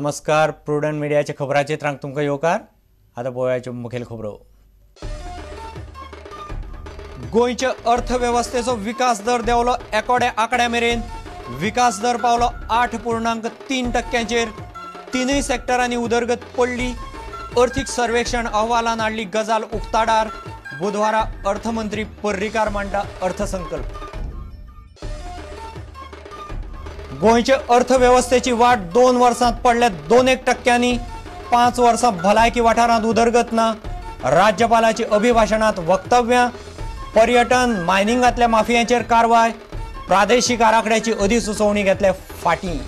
नमस्कार. प्रुडंट मिडियाच्या खबराचे त्रांक तुमकां येवकार. आता पळोवयाच्यो मुखेल खबरो. गोंयचे अर्थवेवस्थेचो विकास दर देंवलो एकोड्या आंकड्या मेरेन. विकास दर पावलो 8.3%. तिनूय सॅक्टरांनी उदरगत पडली. अर्थीक सर्वेक्षण अहवालान हाडली गजाल उक्ताडार. बुधवारा अर्थमंत्री पर्रीकार मांडटा अर्थसंकल्प. गोंयचे अर्थवेवस्थेची वाट 2 वर्सांत पडल्या 2% 5 वर्सां भलायकी वाठारांत उदरगत ना. राज्यपालाची अभिभाशणांत वक्तव्यां. पर्यटन मायनिंगांतल्या माफियांचेर कारवाय. प्रादेशीक आराखड्याची अधिसुचोवणी घेतल्या फाटीं.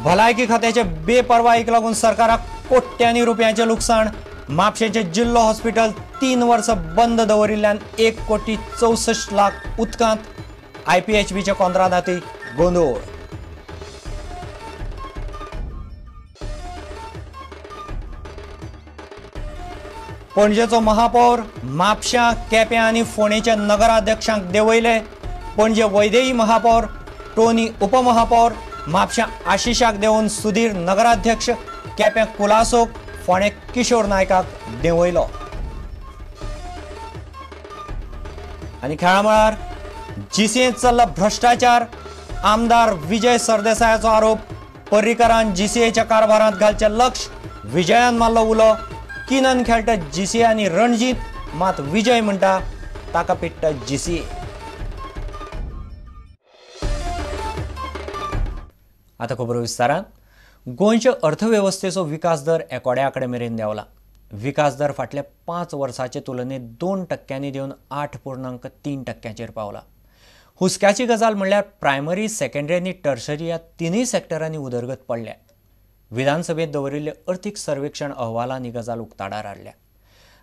भलायकी खात्याचे बेपरवाईक लागून सरकाराक कोट्यांनी रुपयांचे लुकसाण. म्हापशेंचे जिल्लो हॉस्पिटल 3 वर्सां बंद दवरिल्ल्यान 1,64,00,000 उदकांत. IPHBच्या कंत्राटांती गोंदळ. पणजेचो महापौर म्हापशां, केप्यां आनी फोंडेच्या नगराध्यक्षांक देंवयले. पणजे वैदेही महापौर, टोनी उपमहापौर. म्हापशां आशिशाक देंवन सुधीर नगराध्यक्ष. केप्यां कुलासोक, फोंडे किशोर नायकाक देंवयलो. आनी खेळा मळार GCAत चल्ला भ्रष्टाचार. आमदार विजय सरदेसायाचो आरोप. पर्रीकारान GCAच्या कारभारांत घालचें लक्ष. विजयान मारलो उलो. किनन खेळटा GCA आनी रणजीत, मात विजय म्हणटा ताका पिट्टा GCA. आता खबरो विस्तारान. गोंयचे अर्थवेवस्थेचो विकास दर एकोड्या आंकड्या मेरेन देंवला. विकास दर फाटल्या 5 वर्सांचे तुलनेत 2% देंवन 8.3% पावला. हुस्क्याची गजाल म्हणल्यार प्रायमरी, सेकंडरी आनी टर्शरी ह्या तिनूय सॅक्टरांनी उदरगत पडल्या. विधानसभेत दवरिल्ले अर्थीक सर्वेक्षण अहवालान ही गजाल उक्ताडार हाडल्या.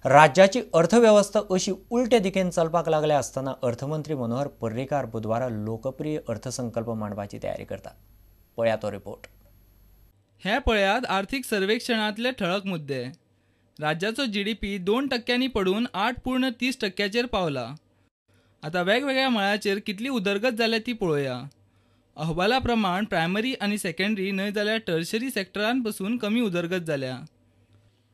राज्याची अर्थवेवस्था अशी उलटे दिकेन चलपाक लागल्या आसतना अर्थमंत्री मनोहर पर्रीकार बुधवारा लोकप्रिय अर्थसंकल्प मांडपाची तयारी करता. पळया तो रिपोर्ट. हे पळयात आर्थीक सर्वेक्षणांतले ठळक मुद्दे. राज्याचो GDP 2% पडून 8.30%चेर पावला. आता वेगवेगळ्या मळाचेर कितली उदरगत जाल्या ती पळोवया. अहवाला प्रमाण प्रायमरी आनी सेकंडरी न्हय जाल्यार टर्शरी सॅक्टरान पसून कमी उदरगत जाल्या.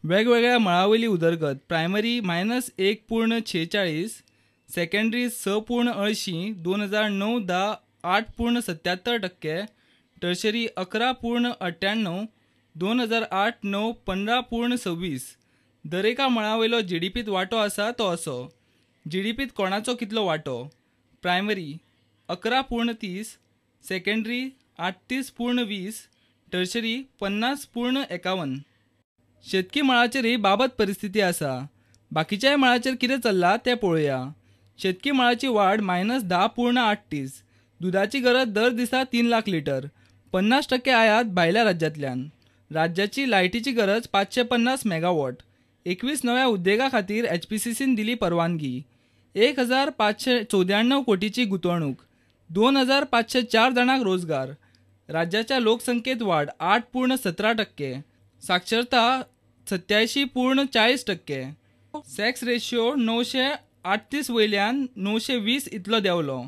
वेगवेगळ्या मळावयली उदरगत प्रायमरी -1.46, सेकंडरी 6.80, 2009-10 8.77%, टर्शरी 11.98, 2008-9 15.26. दरेका मळावयलो GDPत वांटो आसा तो असो. GDPत कोणाचो कितलो वांटो? Primary 11.30, secondary 38.20, tertiary 50.51. शेतकी मळाचेरय बाबत परिस्थिती आसा. बाकीच्याय मळाचेर कितें चल्लां तें पळोवया. शेतकी मळाची वाड -10.38. दुधाची गरज दर दिसा 3 लाख लिटर. 50% आयात भायल्या राज्यांतल्यान. राज्याची लायटीची गरज 550 मेगावॉट. 21 नव्या उद्देगा खातीर HPCCन दिली परवानगी. 1,594 कोटीची गुंतवणूक. 2,504 जाणांक रोजगार. राज्याच्या लोकसंख्येत वाड 8.17%. साक्षरता 87.40%. सेक्स रेशियो 938 वयल्यान 920 इतलो देंवलो.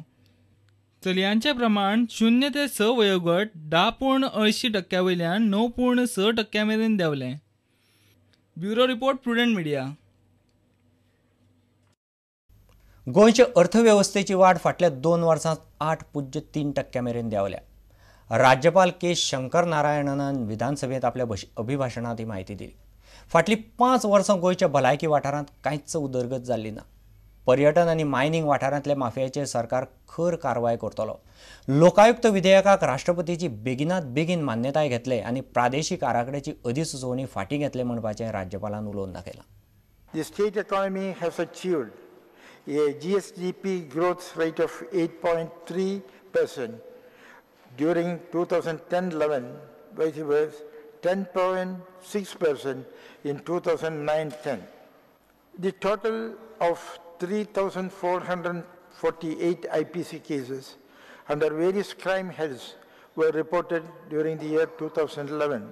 चलयांचे प्रमाण 0 ते 6 वयोगट 10.80% वयल्यान 9.6% मेरेन देंवलें. Bureau report, prudent media. गोंयचे अर्थवेवस्थेची वाड फाटल्या 2 वर्सांत 8.3% मेरेन देंवल्या. राज्यपाल के शंकर नारायणनान विधानसभेत आपल्या अभिभाशणांत ही माहिती दिली. फाटलीं 5 वर्सां गोंयच्या भलायकी वाठारांत कांयच उदरगत जाल्ली ना. पर्यटन आनी मायनिंग वाठारांतल्या माफियांचेर सरकार खर कारवाय करतलो. लोकायुक्त विधेयकाक राष्ट्रपतीची बेगिनात बेगीन मान्यताय घेतले आनी प्रादेशीक आराखड्याची अधिसुचोवणी फाटीं घेतले म्हणपाचें राज्यपालान उलोवन दाखयलां. The state economy has achieved a GSDP growth rate of 8.3% during 2010-11, which was 10.6% in 2009-10. The total of 3,448 IPC cases under various crime heads were reported during the year 2011.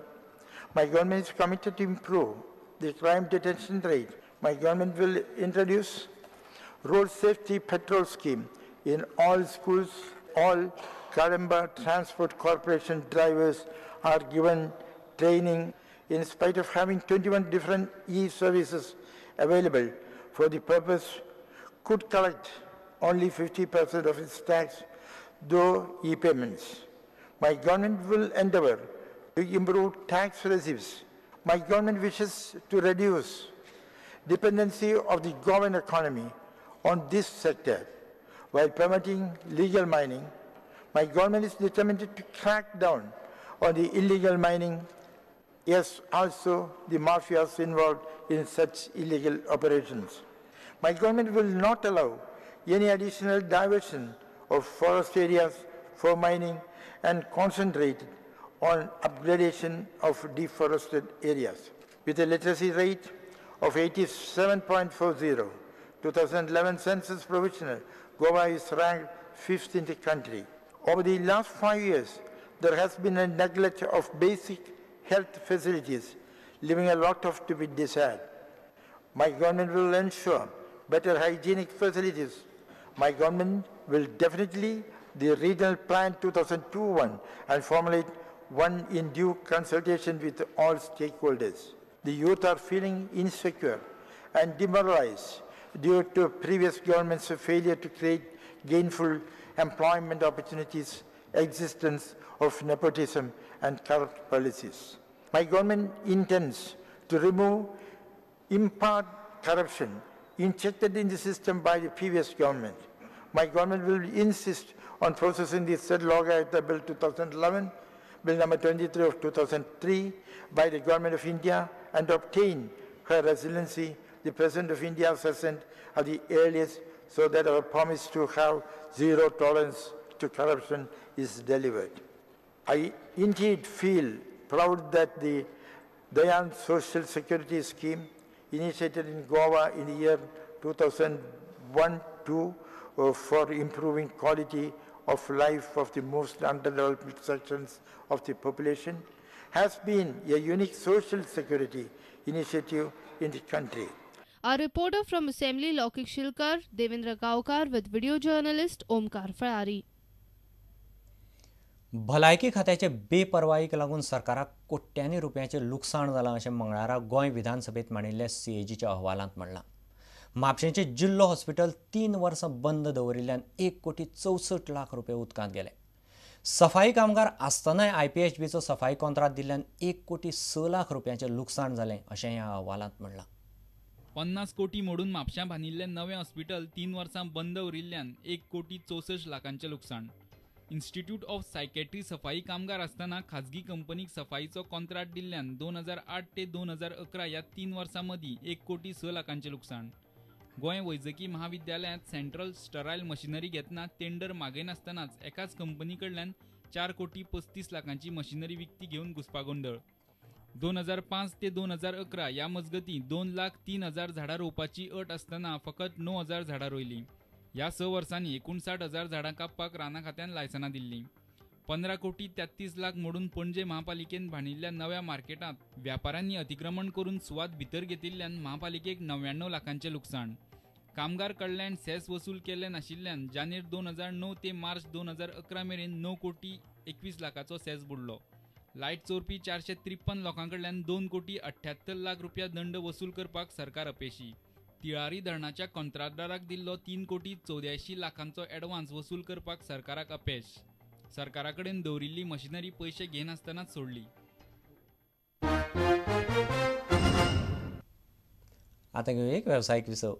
My government is committed to improve the crime detection rate. My government will introduce road safety patrol scheme in all schools all Kadamba Transport Corporation drivers are given training in spite of having 21 different e-services available for the purpose, could collect only 50% of its tax, though e-payments. My government will endeavor to improve tax receipts. My government wishes to reduce dependency of the government economy on this sector while promoting legal mining. My government is determined to crack down on the illegal mining, yes, also the mafias involved in such illegal operations. My government will not allow any additional diversion of forest areas for mining and concentrate on upgradation of deforested areas. With a literacy rate of 87.40, 2011 census provisional, Goa is ranked 5th in the country. Over the last 5 years, there has been a neglect of basic health facilities, leaving a lot of to be desired. My government will ensure better hygienic facilities. My government will definitely the Regional Plan 2021 and formulate one in due consultation with all stakeholders. The youth are feeling insecure and demoralized due to previous government's failure to create gainful employment opportunities, existence of nepotism and corrupt policies. My government intends to remove in-part corruption injected in the system by the previous government. My government will insist on processing the said Logayuta Bill 2011, Bill number 23 of 2003 by the Government of India and obtain her residency, the President of India's assent at the earliest, so that our promise to have zero tolerance to corruption is delivered. I indeed feel proud that the Dayan Social Security Scheme, initiated in Goa in the year 2001-2 for improving quality of life of the most underdeveloped sections of the population, has been a unique social security initiative in the country. Our reporter from Assembly Laukik Shilkar, Devendra Gaokar with video journalist Omkar Farari. भलायकी खात्याचे बेपरवाईक लागून सरकाराक कोट्यांनी रुपयांचे लुकसाण जालां अशें मंगळारा गोंय विधानसभेत मांडिल्ल्या सीएजीच्या अहवालांत म्हणलां. म्हापशेंचे जिल्लो हॉस्पिटल 3 वर्सां बंद दवरिल्ल्यान 1,64,00,000 रुपये उदकांत गेले. सफाई कामगार आसतनाय IPHBचो सफाई कंत्राट दिल्ल्यान 1,06,00,000 रुपयांचे लुकसाण जालें अशें ह्या अहवालांत म्हणलां. 50 कोटी मोडून म्हापशां बांदिल्लें नवें हॉस्पिटल 3 वर्सां बंद उरिल्ल्यान 1,64,00,000 लुकसाण. इन्स्टिट्यूट ऑफ सायकॅट्री सफाई कामगार आसतना खाजगी कंपनीक सफाईचो कॉन्ट्रॅक्ट दिल्ल्यान 2008 ते 2011 ह्या 3 वर्सां मदीं 1,06,00,000 लुकसाण. गोंय वैजकी महाविद्यालयांत सेंट्रल स्टरायल मशिनरी घेतना टेंडर मागयनासतनाच एकाच कंपनी कडल्यान 4,35,00,000 मशिनरी विकती घेवन घुसपागोंदळ. 2005 ते 2011 ह्या मजगतीं 2,03,000 झाडां रोवपाची अट आसतना फकत 9,000 झाडां रोयलीं. ह्या 6 वर्सांनी 59,000 झाडां कापपाक राना खात्यान लायसनां दिल्लीं. 15,33,00,000 मोडून पणजे महापालिकेन बांदिल्ल्या नव्या मार्केटांत व्यापाऱ्यांनी अतिक्रमण करून सुवात भितर घेतिल्ल्यान महापालिकेक 99,00,000 लुकसाण. कामगार कडल्यान सेस वसूल केले नाशिल्ल्यान जानेर 2009 ते मार्च 2011 मेरेन 9,21,00,000 सेस बुडलो. लायट चोरपी 453 लोकांकडल्यान 2,78,00,000 रुपया दंड वसूल करपाक सरकार अपेशी. तिळारी धरणाच्या कंत्राटदाराक दिल्लो 3,84,00,000 एडवान्स वसूल करपाक सरकाराक अपेश. सरकारा कडेन दवरिल्ली मशिनरी पयशे घेनासतनाच सोडली. आतां घेवया एक वेवसायीक विसव.